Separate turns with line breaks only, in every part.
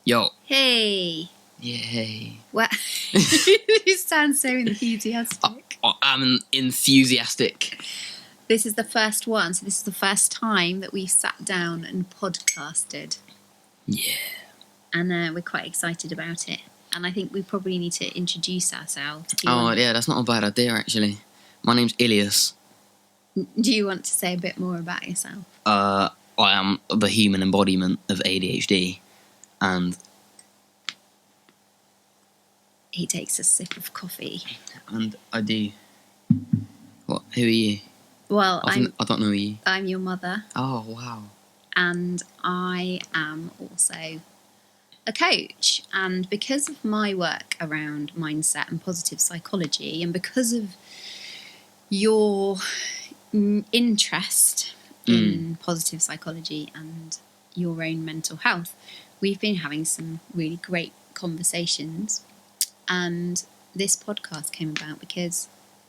Yo.
Hey.
Yay.
What? You sound so enthusiastic.
I'm enthusiastic.
This is the first one, so this is the first time that we've sat down and podcasted.
Yeah.
And we're quite excited about it. And I think we probably need to introduce ourselves.
Yeah, that's not a bad idea, actually. My name's Elias.
Do you want to say a bit more about yourself?
I am the human embodiment of ADHD. And
he takes a sip of coffee.
And I do. What? Who are you?
Well,
I don't know you.
I'm your mother.
Oh, wow.
And I am also a coach. And because of my work around mindset and positive psychology, and because of your interest in positive psychology and your own mental health, we've been having some really great conversations. And this podcast came about because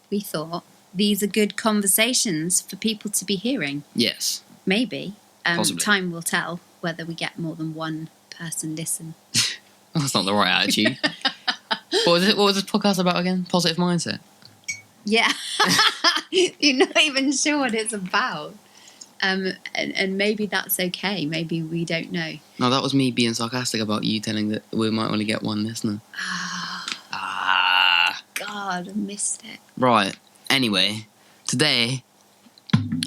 we thought these are good conversations for people to be hearing.
Yes.
Maybe.
Possibly.
Time will tell whether we get more than one person listen.
That's not the right attitude. What was this podcast about again? Positive mindset?
Yeah. You're not even sure what it's about. And maybe that's okay. Maybe we don't know.
No, that was me being sarcastic about you telling that we might only get one listener.
God, I missed it.
Right. Anyway, today,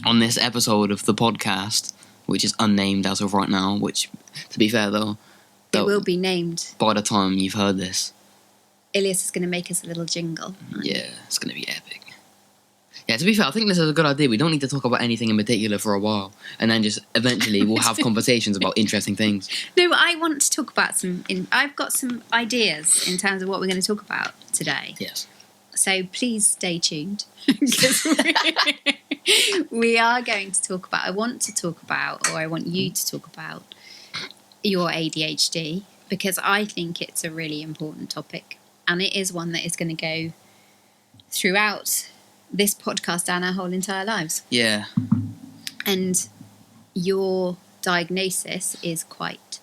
on this episode of the podcast, which is unnamed as of right now, which, to be fair though,
it will be named.
By the time you've heard this.
Elias is going to make us a little jingle.
Yeah, it's going to be epic. Yeah, to be fair, I think this is a good idea. We don't need to talk about anything in particular for a while. And then just eventually we'll have conversations about interesting things.
No, but I want to talk about I've got some ideas in terms of what we're going to talk about today.
Yes.
So please stay tuned. Because we are going to talk about, I want you to talk about your ADHD, because I think it's a really important topic. And it is one that is going to go throughout this podcast and our whole entire lives.
Yeah.
And your diagnosis is quite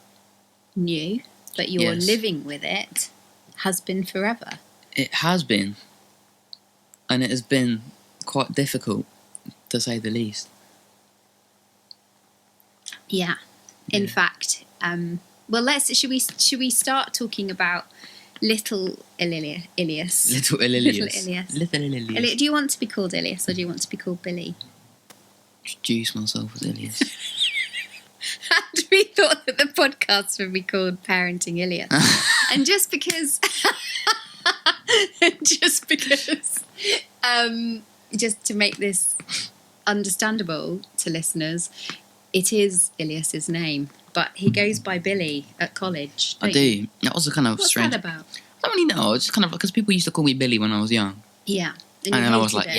new, but your living with it has been forever.
It has been. And it has been quite difficult, to say the least.
Yeah. In fact, should we start talking about Little Elias?
Little Elias.
Do you want to be called Elias or do you want to be called Billy?
Introduce myself as Elias.
And we thought that the podcast would be called Parenting Elias. And just because, just to make this understandable to listeners, it is Elias's name, but he goes by Billy at college.
I do. That was a kind of strange.
What's that about?
I don't really know. It's just kind of because people used to call me Billy when I was young.
Yeah.
And then I was like, nah,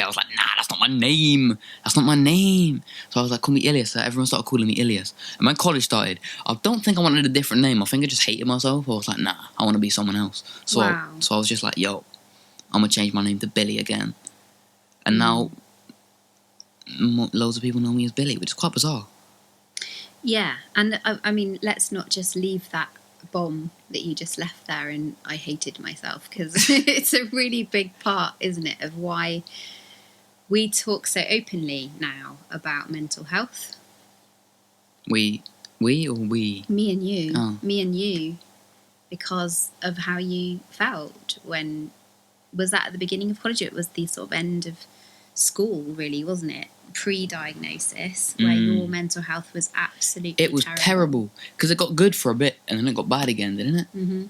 that's not my name. That's not my name. So I was like, call me Elias. So everyone started calling me Elias. And when college started, I don't think I wanted a different name. I think I just hated myself. I was like, nah, I want to be someone else. So I was just like, yo, I'm going to change my name to Billy again. And now loads of people know me as Billy, which is quite bizarre.
Yeah, and I mean, let's not just leave that bomb that you just left there and I hated myself, because it's a really big part, isn't it, of why we talk so openly now about mental health.
We or we?
Me and you.
Oh.
Me and you, because of how you felt when, was that at the beginning of college? It was the sort of end of school, really, wasn't it? Pre-diagnosis, where your mental health was absolutely
It was terrible, because it got good for a bit and then it got bad again, didn't it?
Mm-hmm.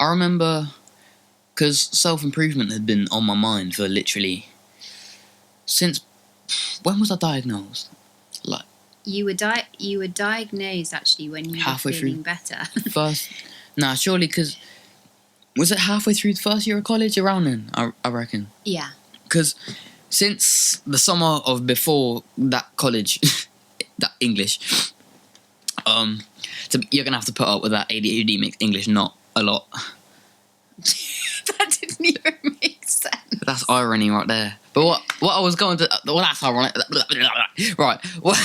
I remember, because self-improvement had been on my mind for literally since, when was I diagnosed? Like,
you were diagnosed actually when you were feeling better.
Surely, because was it halfway through the first year of college? Around then, I reckon.
Yeah.
Because since the summer of before that college, that English, you're gonna have to put up with that ADHD makes English not a lot.
That didn't even make sense.
That's irony right there. But what I was going to, well, that's ironic. Right. What?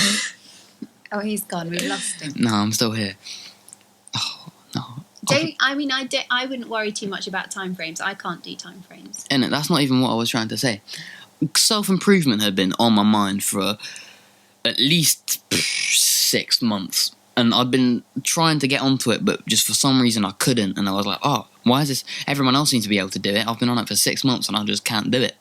Oh, he's gone. We've lost him.
No, I'm still here. Oh,
I wouldn't worry too much about time frames. I can't do time frames.
And that's not even what I was trying to say. Self-improvement had been on my mind for at least 6 months. And I'd been trying to get onto it, but just for some reason I couldn't. And I was like, oh, why is this? Everyone else seems to be able to do it. I've been on it for 6 months and I just can't do it.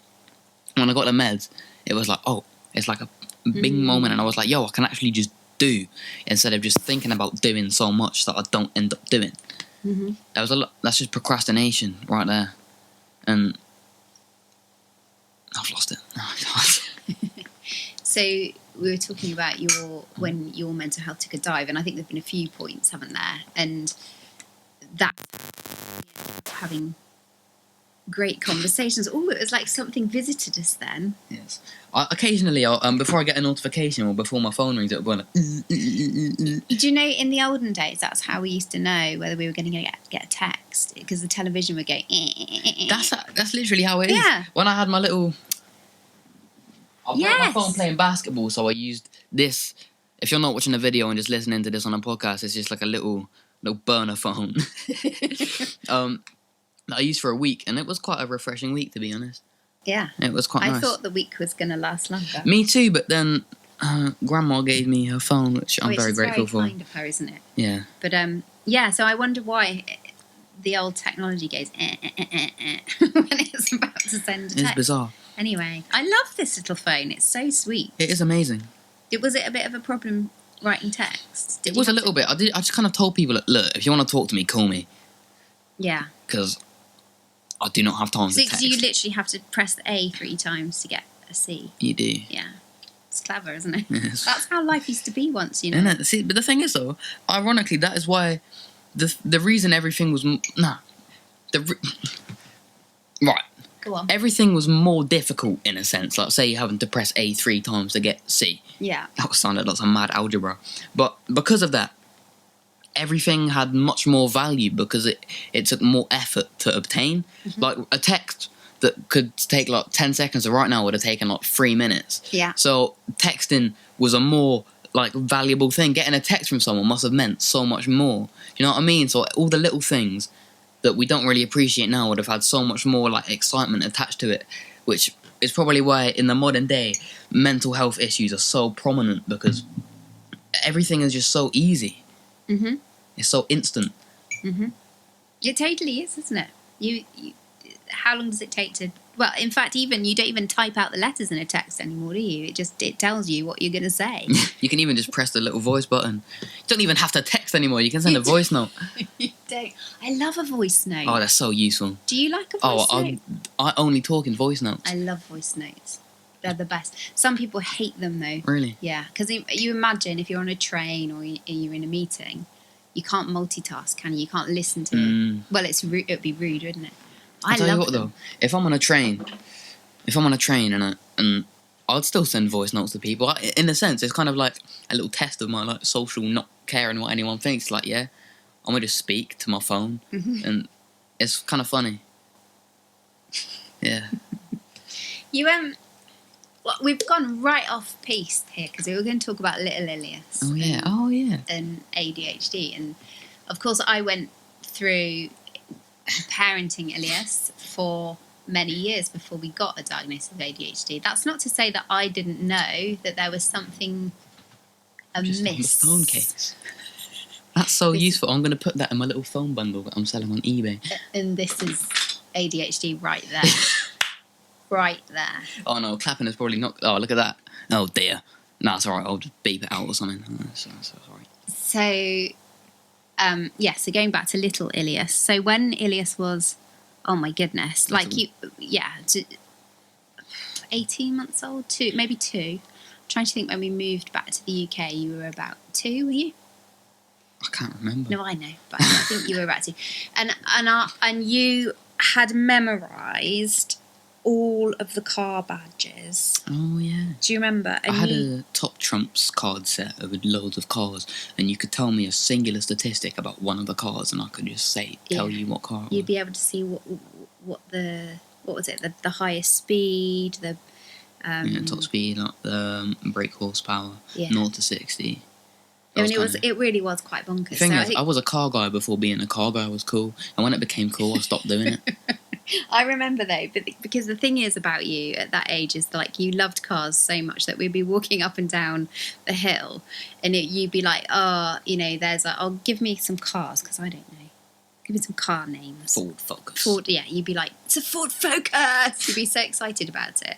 When I got the meds, it was like, oh, it's like a big moment. And I was like, yo, I can actually just do, instead of just thinking about doing so much that I don't end up doing.
Mm-hmm.
That was a lot. That's just procrastination right there. And I've lost it. Oh, God.
So we were talking about when your mental health took a dive, and I think there've been a few points, haven't there? And that having great conversations. Oh, it was like something visited us then.
Yes. Occasionally, before I get a notification or before my phone rings, it'll go like.
Do you know, in the olden days, that's how we used to know whether we were going to get a text, because the television would go.
That's literally how it is.
Yeah.
When I had my little. I broke my
Yes.
phone playing basketball, so I used this. If you're not watching a video and just listening to this on a podcast, it's just like a little burner phone. That I used for a week, and it was quite a refreshing week, to be honest.
Yeah.
It was quite nice.
I thought the week was going to last longer.
Me too, but then Grandma gave me her phone, which I'm very grateful for.
Very kind of her, isn't it?
Yeah.
But yeah. So I wonder why the old technology goes when it's about to send a text.
It's bizarre.
Anyway, I love this little phone. It's so sweet.
It is amazing.
Was it a bit of a problem writing text?
It was a little bit. I just kind of told people, look, if you want to talk to me, call me.
Yeah.
Because I do not have time to text.
So you literally have to press the A 3 times to get a C.
You do.
Yeah. It's clever, isn't it?
Yes.
That's how life used to be once, you know.
Isn't it? See, but the thing is, though, ironically, that is why the reason everything was... Right.
Go on.
Everything was more difficult, in a sense. Like, say you're having to press A 3 times to get C.
Yeah.
That sounded like some mad algebra. But because of that, everything had much more value because it took more effort to obtain. Mm-hmm. Like, a text that could take, like, 10 seconds to write now would have taken, like, 3 minutes.
Yeah.
So, texting was a more, like, valuable thing. Getting a text from someone must have meant so much more. You know what I mean? So, all the little things that we don't really appreciate now would have had so much more, like, excitement attached to it, which is probably why in the modern day mental health issues are so prominent, because everything is just so easy.
Mm-hmm.
It's so instant.
Mm-hmm. It totally is, isn't it? You how long does it take to... Well, in fact, you don't even type out the letters in a text anymore, do you? It tells you what you're going to say.
You can even just press the little voice button. You don't even have to text anymore. You can send a voice note.
You don't. I love a voice note.
Oh, that's so useful.
Do you like a voice note?
I only talk in voice notes.
I love voice notes. They're the best. Some people hate them, though.
Really?
Yeah, because you imagine if you're on a train or you're in a meeting, you can't multitask, can you? You can't listen to it. Well, it would be rude, wouldn't it? I
tell you
love
what,
them.
though, if I'm on a train and I'd still send voice notes to people. In a sense, it's kind of like a little test of my, like, social not caring what anyone thinks. Like, yeah, I'm gonna just speak to my phone, and it's kind of funny. Yeah.
We've gone right off piece here because we were going to talk about little Elias.
Oh yeah. Oh yeah.
And ADHD, and of course I went through parenting Elias for many years before we got a diagnosis of ADHD. That's not to say that I didn't know that there was something amiss.
Just on the phone case. That's so useful. I'm going to put that in my little phone bundle that I'm selling on eBay.
And this is ADHD right there. Right there.
Oh no, clapping is probably not... Oh, look at that. Oh dear. No, it's alright. I'll just beep it out or something. So sorry.
So, so going back to little Elias. So when Elias was, oh my goodness, 18 months old, maybe 2. I'm trying to think when we moved back to the UK, you were about 2, were you?
I can't remember.
No, I know, but I think you were about 2. And you had memorised all of the car badges.
Oh yeah.
Do you remember?
I had a Top Trumps card set with loads of cars, and you could tell me a singular statistic about one of the cars, and I could just tell you what car it was.
You'd be able to see what was it? The highest speed, the
top speed, like the brake horsepower, 0 to 60.
I mean, it really was quite bonkers.
The thing is, I was a car guy before being a car guy was cool, and when it became cool, I stopped doing it.
I remember though, because the thing is about you at that age is like you loved cars so much that we'd be walking up and down the hill, and you'd be like, oh, you know, oh, give me some cars because I don't know. Give me some car names.
Ford Focus.
Yeah, you'd be like, it's a Ford Focus. You'd be so excited about it.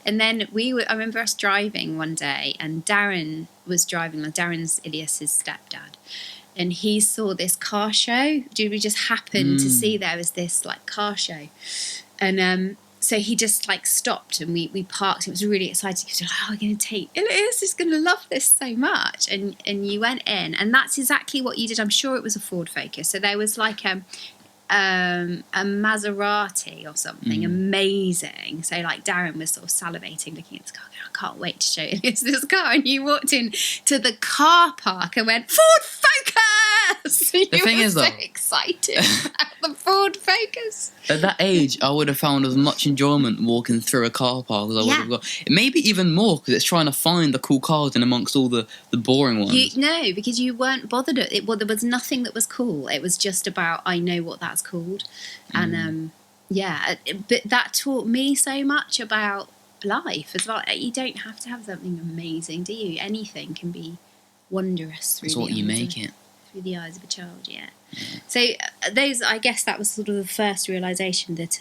And then I remember us driving one day, and Darren was driving. Like, Darren's Elias's stepdad. And he saw this car show. We just happened to see there was this like car show. And so he just like stopped and we parked. It was really exciting. He was like, oh, we're going to take Elias is going to love this so much. And you went in, and that's exactly what you did. I'm sure it was a Ford Focus. So there was like a Maserati or something amazing. So like Darren was sort of salivating looking at this car. I can't wait to show Elias this car. And you walked in to the car park and went, Ford Focus! The
thing is, though,
so excited about the Ford Focus.
At that age, I would have found as much enjoyment walking through a car park as I would have got. Maybe even more, because it's trying to find the cool cars in amongst all the boring ones.
No, because you weren't bothered. Well, there was nothing that was cool. It was just about, I know what that's called. And but that taught me so much about life as well. You don't have to have something amazing, do you? Anything can be wondrous.
That's what you make it.
Through the eyes of a child, yeah. So I guess that was sort of the first realisation that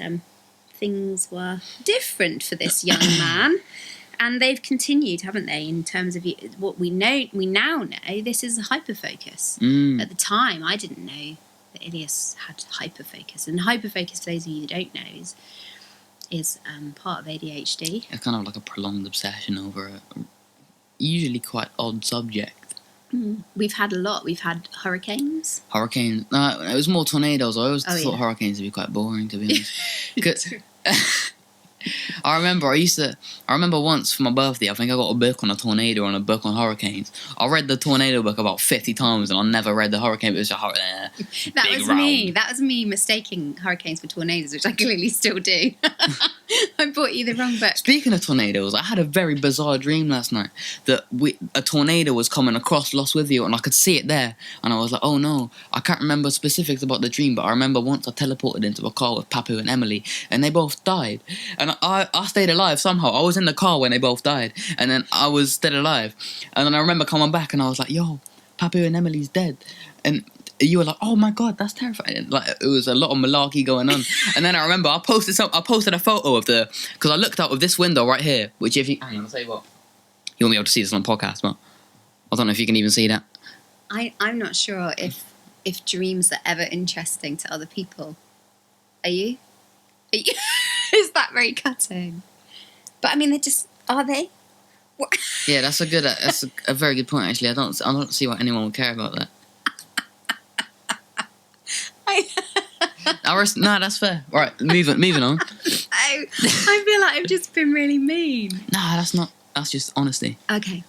things were different for this young man. And they've continued, haven't they, in terms of what we now know, this is a hyperfocus. At the time, I didn't know that Elias had hyperfocus. And hyperfocus, for those of you that don't know, is part of ADHD.
It's kind of like a prolonged obsession over a usually quite odd subject.
We've had a lot. We've had hurricanes.
Hurricanes? No, it was more tornadoes. I always thought hurricanes would be quite boring, to be honest. I remember once for my birthday, I think I got a book on a tornado and a book on hurricanes. I read the tornado book about 50 times and I never read the hurricane book. It was just
that was me. That was me mistaking hurricanes for tornadoes, which I clearly still do. I bought you the wrong book.
Speaking of tornadoes, I had a very bizarre dream last night that a tornado was coming across Lostwithiel and I could see it there. And I was like, oh no, I can't remember specifics about the dream, but I remember once I teleported into a car with Papu and Emily and they both died. And I stayed alive somehow. I was in the car when they both died, and then I was still alive. And then I remember coming back, and I was like, "Yo, Papu and Emily's dead." And you were like, "Oh my god, that's terrifying!" Like it was a lot of malarkey going on. And then I remember I posted a photo of because I looked out of this window right here. Which if you hang on, I'll tell you what, you won't be able to see this on the podcast, but I don't know if you can even see that.
I'm not sure if dreams are ever interesting to other people. Are you? Is that very cutting? But I mean, are they?
Yeah, that's a very good point. Actually, I don't see why anyone would care about that. No, that's fair. Right, moving on.
I feel like I've just been really mean.
Nah, that's not. That's just honesty.
Okay.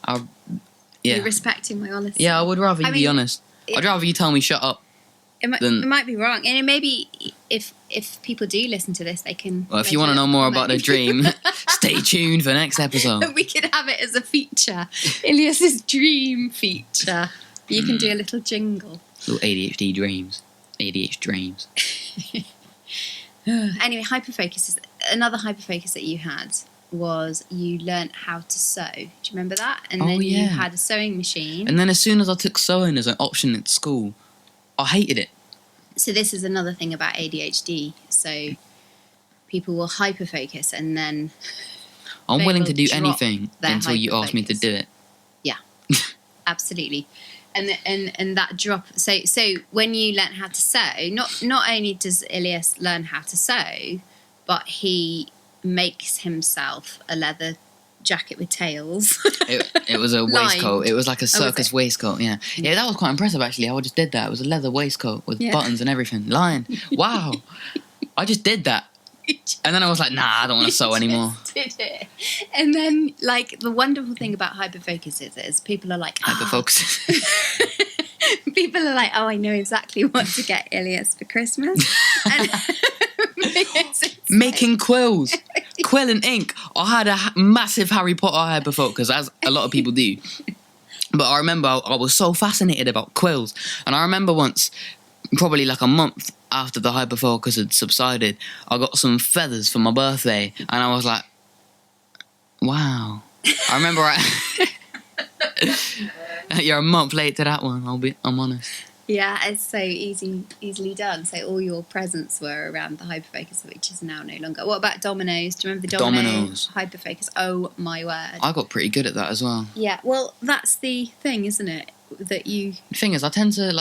You're respecting my honesty.
Yeah, I would rather you be honest. I'd rather you tell me shut up.
It might be wrong, and maybe if people do listen to this, they can.
Well, if you want to know more about the dream, stay tuned for next episode.
We could have it as a feature, Elias's dream feature. You can do a little jingle.
Little ADHDreams. ADHDreams.
Anyway, another hyperfocus that you had was you learnt how to sew. Do you remember that? And then you had a sewing machine.
And then as soon as I took sewing as an option at school, I hated it.
So this is another thing about ADHD. So people will hyperfocus and then
I'm willing to do anything until you ask me to do it.
Yeah, absolutely. And that drop. So when you learn how to sew, not only does Elias learn how to sew, but he makes himself a leather jacket with tails.
it was a waistcoat. It was like a circus waistcoat. Yeah, that was quite impressive actually. How I just did that. It was a leather waistcoat with buttons and everything. Lying. Wow. I just did that. And then I was like, nah, I don't want to sew anymore.
Did it. And then, like, the wonderful thing about hyperfocus is people are like,
hyperfocus.
People are like, oh, I know exactly what to get Elias for Christmas. And
making quills. Quill and ink. I had a massive Harry Potter hyperfocus, as a lot of people do. But I remember I was so fascinated about quills. And I remember once, probably like a month after the hyperfocus had subsided, I got some feathers for my birthday. And I was like, wow. I remember you're a month late to that one, I'm honest.
Yeah, it's so easily done. So all your presents were around the hyperfocus, which is now no longer. What about dominoes? Do you remember the dominoes hyperfocus? Oh my word!
I got pretty good at that as well.
Yeah, well, that's the thing, isn't it? That you.
The thing is, I tend to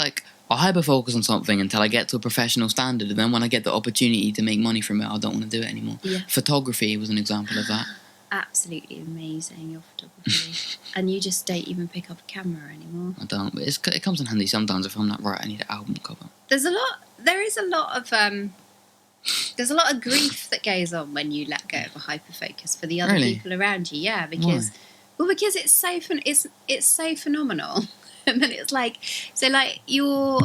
I hyperfocus on something until I get to a professional standard, and then when I get the opportunity to make money from it, I don't want to do it anymore.
Yeah.
Photography was an example of that.
Absolutely amazing, your photography. And you just don't even pick up a camera anymore.
I don't, but it comes in handy sometimes if I'm like, right, I need an album cover.
There's a lot of grief that goes on when you let go of a hyperfocus for the other people around you. Yeah, because it's so phenomenal. And then it's like your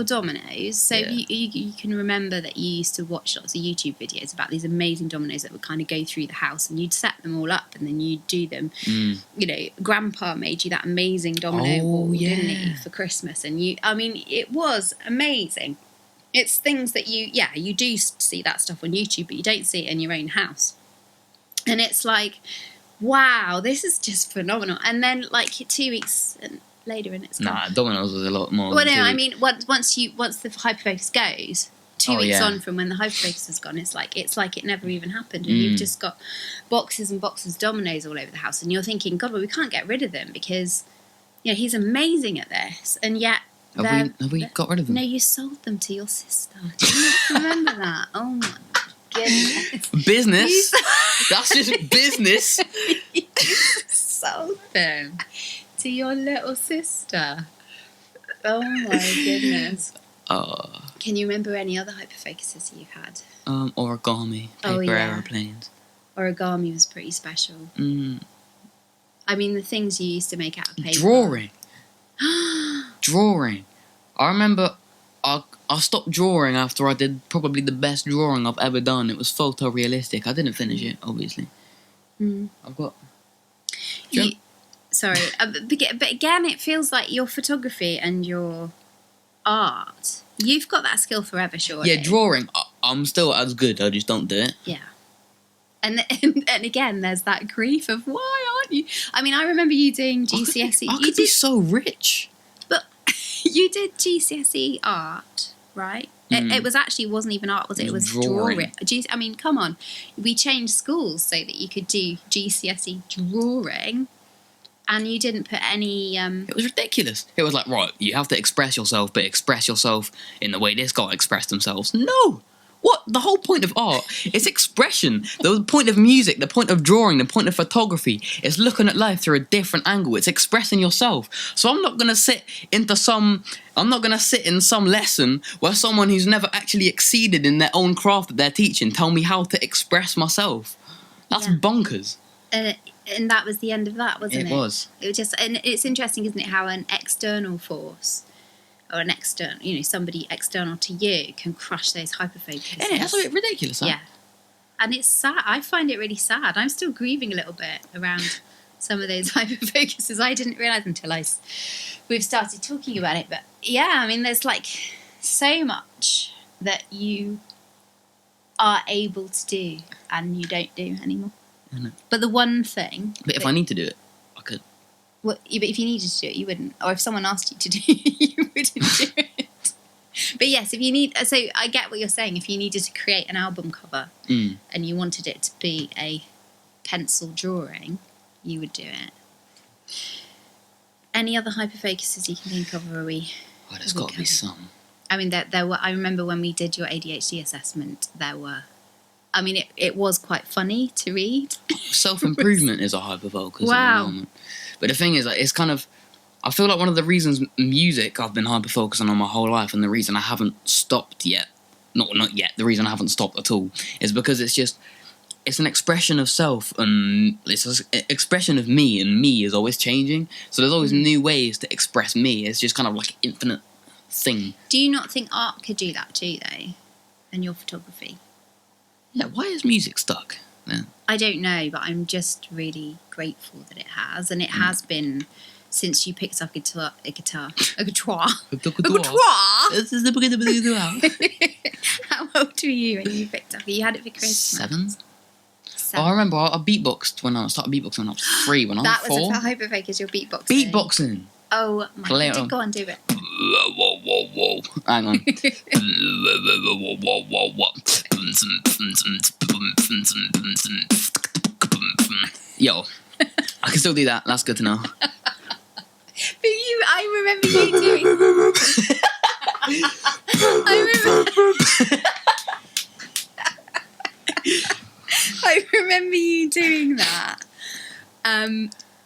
dominoes. So you can remember that you used to watch lots of YouTube videos about these amazing dominoes that would kind of go through the house, and you'd set them all up and then you'd do them. You know, Grandpa made you that amazing domino wall, didn't he, for Christmas? And it was amazing. It's things that you do see that stuff on YouTube, but you don't see it in your own house. And it's like, wow, this is just phenomenal. And then 2 weeks later and it's gone.
Nah, dominoes was a lot more.
Well, no, I mean once the hyperfocus goes, 2 weeks on from when the hyperfocus has gone, it's like it never even happened, and you've just got boxes and boxes of dominoes all over the house, and you're thinking, God, well, we can't get rid of them because he's amazing at this, and yet
have we got rid of them?
No, you sold them to your sister. Do you not remember that? Oh my goodness!
Business. That's just business.
You sold them to your little sister. Oh my goodness. Can you remember any other hyperfocuses you've had?
Origami, paper aeroplanes.
Origami was pretty special. I mean, the things you used to make out of paper.
Drawing. I remember I stopped drawing after I did probably the best drawing I've ever done. It was photorealistic. I didn't finish it, obviously. I've got...
Sorry, but again, it feels like your photography and your art, you've got that skill forever, surely.
Yeah, drawing, I'm still as good, I just don't do it.
Yeah. And again, there's that grief of, why aren't you? I mean, I remember you doing GCSE.
I could be so rich.
But you did GCSE art, right? It wasn't even art, was it? It was drawing. I mean, come on. We changed schools so that you could do GCSE drawing. And you didn't put any...
It was ridiculous. It was like, right, you have to express yourself, but express yourself in the way this guy expressed themselves. No! What? The whole point of art is expression. The point of music, the point of drawing, the point of photography is looking at life through a different angle. It's expressing yourself. So I'm not going to sit in some lesson where someone who's never actually exceeded in their own craft that they're teaching tell me how to express myself. That's bonkers.
And that was the end of that, wasn't it?
It was.
It was just, and it's interesting, isn't it, how an external force or an external, somebody external to you can crush those hyperfocuses.
Yeah, that's a bit ridiculous, huh?
Yeah. And it's sad. I find it really sad. I'm still grieving a little bit around some of those hyperfocuses. I didn't realise until we've started talking about it. But yeah, I mean, there's so much that you are able to do and you don't do anymore. But the one thing...
But if I need to do it, I could.
Well, but if you needed to do it, you wouldn't. Or if someone asked you to do it, you wouldn't do it. But yes, if you need... So I get what you're saying. If you needed to create an album cover and you wanted it to be a pencil drawing, you would do it. Any other hyperfocuses you can think of, or are we...
Oh, there's got to be some.
I mean, there were... I remember when we did your ADHD assessment, there were... I mean, it was quite funny to read.
Self-improvement is a hyperfocus.
Wow.
But the thing is, it's kind of... I feel like one of the reasons music I've been hyper-focusing on my whole life, and the reason I haven't stopped yet, not yet, the reason I haven't stopped at all, is because it's an expression of self, and it's an expression of me, and me is always changing. So there's always new ways to express me. It's just kind of like an infinite thing.
Do you not think art could do that too, though, and your photography?
Yeah, why is music stuck? Yeah.
I don't know, but I'm just really grateful that it has, and it has been since you picked up a guitar.
This is the
How old were you when you picked up? You had it for Christmas.
7. Oh, I remember I beatboxed when I started beatboxing when I was 3. When I was 4.
That was for Hyperfocus, your beatboxing.
Beatboxing.
Oh my God! Go on, do it.
Whoa. Hang on. Yo, I can still do that. That's good to know.
But I remember you doing. I remember you doing that.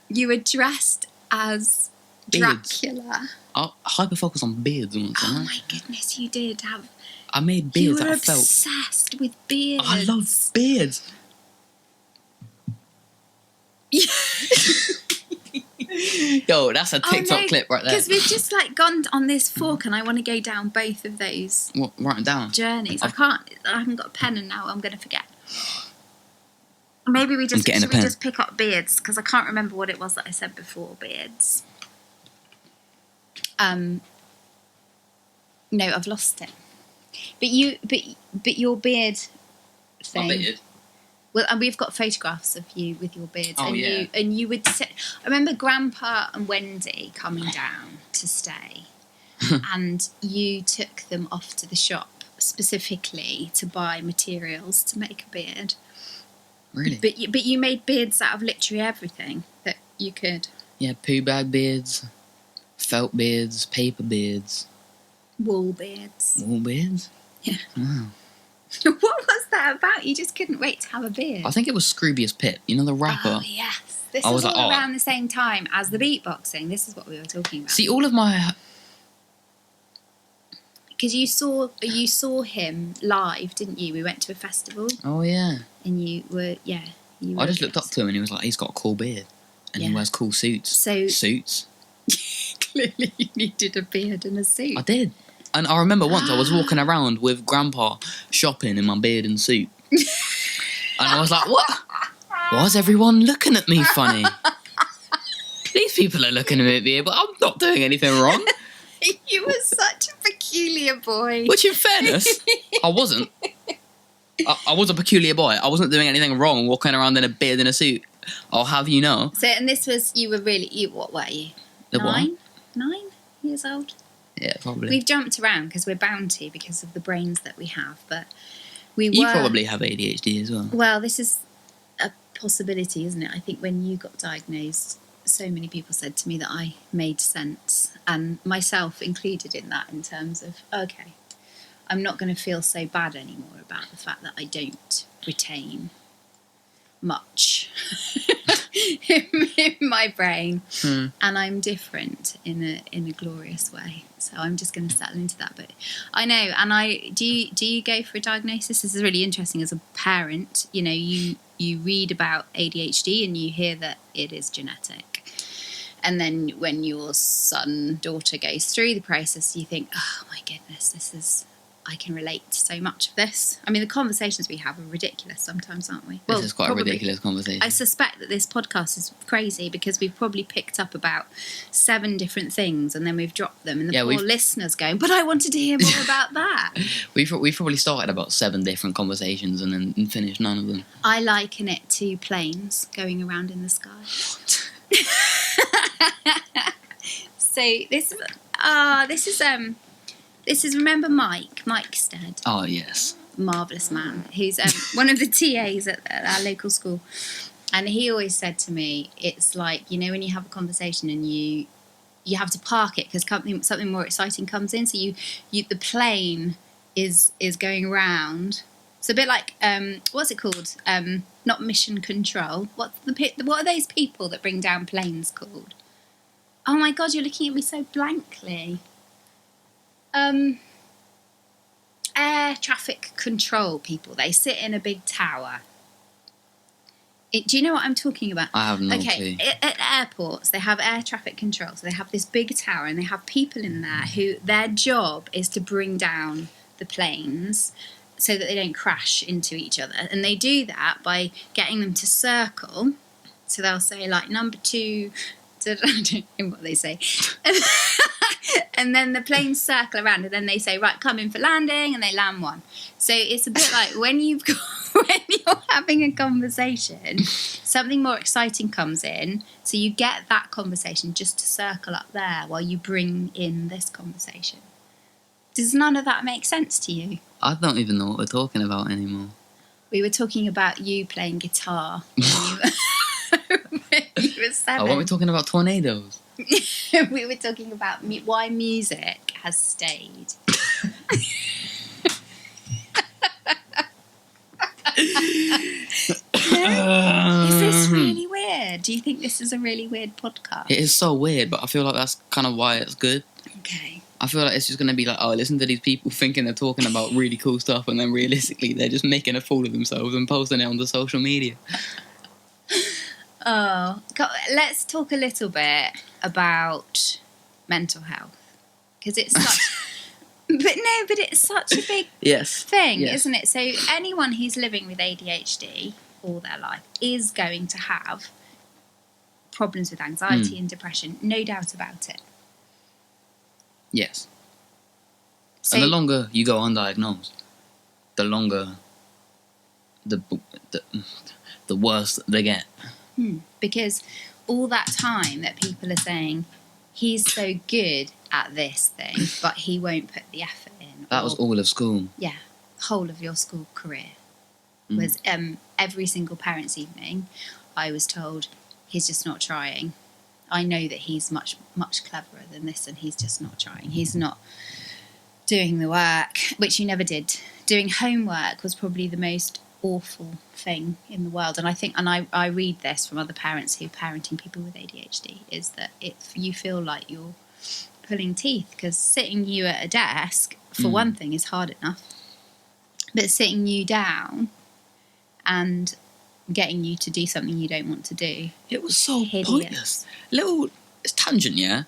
You were dressed as
Beards.
Dracula.
I hyperfocus on beards once.
Oh my goodness, you did have.
I made
You
beards
were
that I felt.
obsessed with beards.
I love beards. Yo, that's a TikTok clip right there.
Because we've just gone on this fork, and I want to go down both of those
What? Write it down.
journeys. I haven't got a pen, and now I'm going to forget. Maybe we just
getting a
should we
pen.
just pick up beards, because I can't remember what it was that I said before beards. No, I've lost it. But your beard thing.
My beard.
Well, and we've got photographs of you with your beard.
Oh,
and
yeah.
you would sit. I remember Grandpa and Wendy coming down to stay, and you took them off to the shop specifically to buy materials to make a beard.
Really?
But you made beards out of literally everything that you could.
Yeah, poo bag beards, felt beards, paper beards,
Wool beards.
wool beards.
Yeah.
Wow.
What was that about? You just couldn't wait to have a beard.
I think it was Scroobius Pip. You know the rapper.
Oh yes, this
I
was
was
all
like, oh.
around the same time as the beatboxing. This is what we were talking about.
See, all of my.
Because you saw him live, didn't you? We went to a festival,
Oh yeah.
and you were.
I just looked up to him and he was like, he's got a cool beard and he
Yeah.
wears cool suits.
So
Suits.
clearly, you needed a beard and a suit.
I did. And I remember once I was walking around with Grandpa shopping in my beard and suit. And I was like, what? Why is everyone looking at me funny? These people are looking at me, but I'm not doing anything wrong.
You were such a peculiar boy.
Which, in fairness, I wasn't. I was a peculiar boy. I wasn't doing anything wrong walking around in a beard and a suit. I'll have you know.
So, and this was, what were you?
The what?
9 years old?
Yeah, probably.
We've jumped around because we're bound to because of the brains that we have, but we
You
were...
probably have ADHD as well.
Well, this is a possibility, isn't it? I think when you got diagnosed, so many people said to me that I made sense, and myself included in that, in terms of, okay, I'm not going to feel so bad anymore about the fact that I don't retain much in my brain, and I'm different in a glorious way. So I'm just going to settle into that. But I know, and do you go for a diagnosis? This is really interesting as a parent. You know, you read about ADHD and you hear that it is genetic, and then when your daughter goes through the process, you think, oh my goodness, I can relate to so much of this. I mean, the conversations we have are ridiculous sometimes, aren't we?
This is quite a ridiculous conversation.
I suspect that this podcast is crazy because we've probably picked up about 7 different things and then we've dropped them, and the poor listeners going, but I wanted to hear more about that.
We've probably started about 7 different conversations and then finished none of them.
I liken it to planes going around in the sky. So this is remember Mike Stead.
Oh, yes.
Marvellous man, who's one of the TAs at our local school. And he always said to me, it's like, you know, when you have a conversation and you have to park it because something more exciting comes in. So the plane is going around. It's a bit like, what's it called? Not Mission Control. What are those people that bring down planes called? Oh my God, you're looking at me so blankly. Air traffic control people. They sit in a big tower. Do you know what I'm talking about?
I have no clue.
At airports, they have air traffic control. So they have this big tower and they have people in there who their job is to bring down the planes so that they don't crash into each other. And they do that by getting them to circle. So they'll say like number 2 I don't know what they say. And then the planes circle around, and then they say, right, come in for landing, and they land one. So it's a bit like when you're having a conversation, something more exciting comes in, so you get that conversation just to circle up there while you bring in this conversation. Does none of that make sense to you?
I don't even know what we're talking about anymore.
We were talking about you playing guitar when you were 7.
Oh, weren't we talking about tornadoes?
We were talking about why music has stayed. Is this really weird? Do you think this is a really weird podcast?
It is so weird, but I feel like that's kind of why it's good.
Okay.
I feel like it's just going to be like, oh, listen to these people thinking they're talking about really cool stuff, and then realistically they're just making a fool of themselves and posting it on the social media.
Oh, let's talk a little bit about mental health, because it's such... but it's such a big thing, isn't it? So anyone who's living with ADHD all their life is going to have problems with anxiety and depression, no doubt about it.
Yes.
So,
and the longer you go undiagnosed, the longer the worse they get.
Because all that time that people are saying, he's so good at this thing, but he won't put the effort in.
That was all of school.
Yeah, whole of your school career. Was every single parents' evening, I was told, he's just not trying. I know that he's much, much cleverer than this, and he's just not trying. He's not doing the work, which you never did. Doing homework was probably the most awful thing in the world. And I think, and I read this from other parents who are parenting people with ADHD, is that if you feel like you're pulling teeth, because sitting you at a desk, for one thing, is hard enough. But sitting you down and getting you to do something you don't want to do.
It was so pointless. Little tangent, yeah?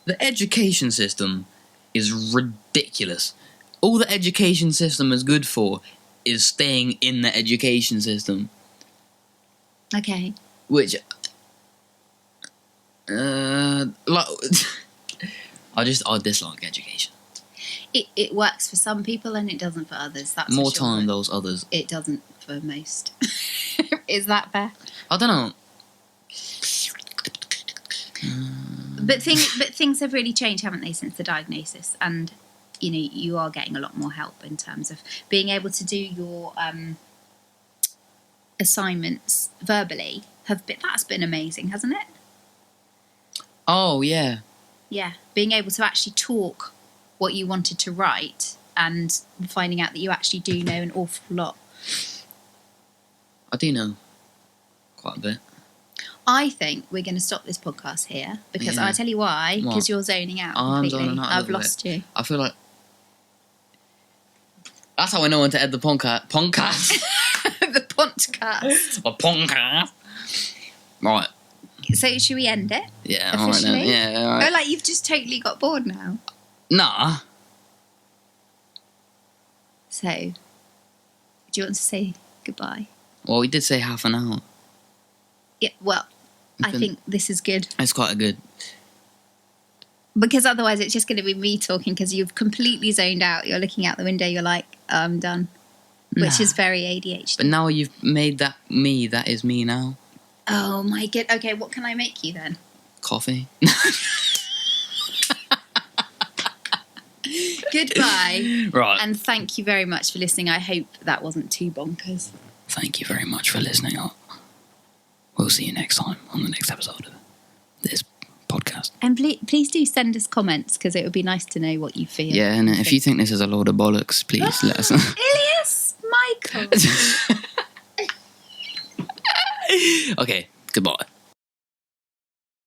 The education system is ridiculous. All the education system is good for is staying in the education system.
Okay.
Which, like, I dislike education.
It works for some people and it doesn't for others. That's
more
for sure.
time those others.
It doesn't for most. Is that fair?
I don't know.
But things have really changed, haven't they, since the diagnosis? And you know, you are getting a lot more help in terms of being able to do your assignments verbally. That's been amazing, hasn't it?
Oh yeah.
Yeah, being able to actually talk what you wanted to write and finding out that you actually do know an awful lot.
I do know quite a bit.
I think we're going to stop this podcast here because I'll tell you why. Because you're zoning out completely.
I'm zoning out.
I've lost you.
I feel like that's how I know when to end the podcast.
The podcast.
The podcast. Right.
So should we end it?
Yeah.
Officially?
All right. Yeah. All right.
Oh, like you've just totally got bored now.
Nah.
So, do you want to say goodbye?
Well, we did say half an hour.
Yeah. Well, I think this is good.
It's quite a good.
Because otherwise it's just going to be me talking because you've completely zoned out. You're looking out the window, you're like, I'm done. Which is very ADHD.
But now you've made that me, that is me now.
Oh my god. Okay, what can I make you then?
Coffee.
Goodbye.
Right.
And thank you very much for listening. I hope that wasn't too bonkers.
Thank you very much for listening. We'll see you next time on the next episode of this podcast.
And please do send us comments because it would be nice to know what you feel.
Yeah, and if you think this is a load of bollocks, please let us know.
Elias Michael.
Okay, goodbye.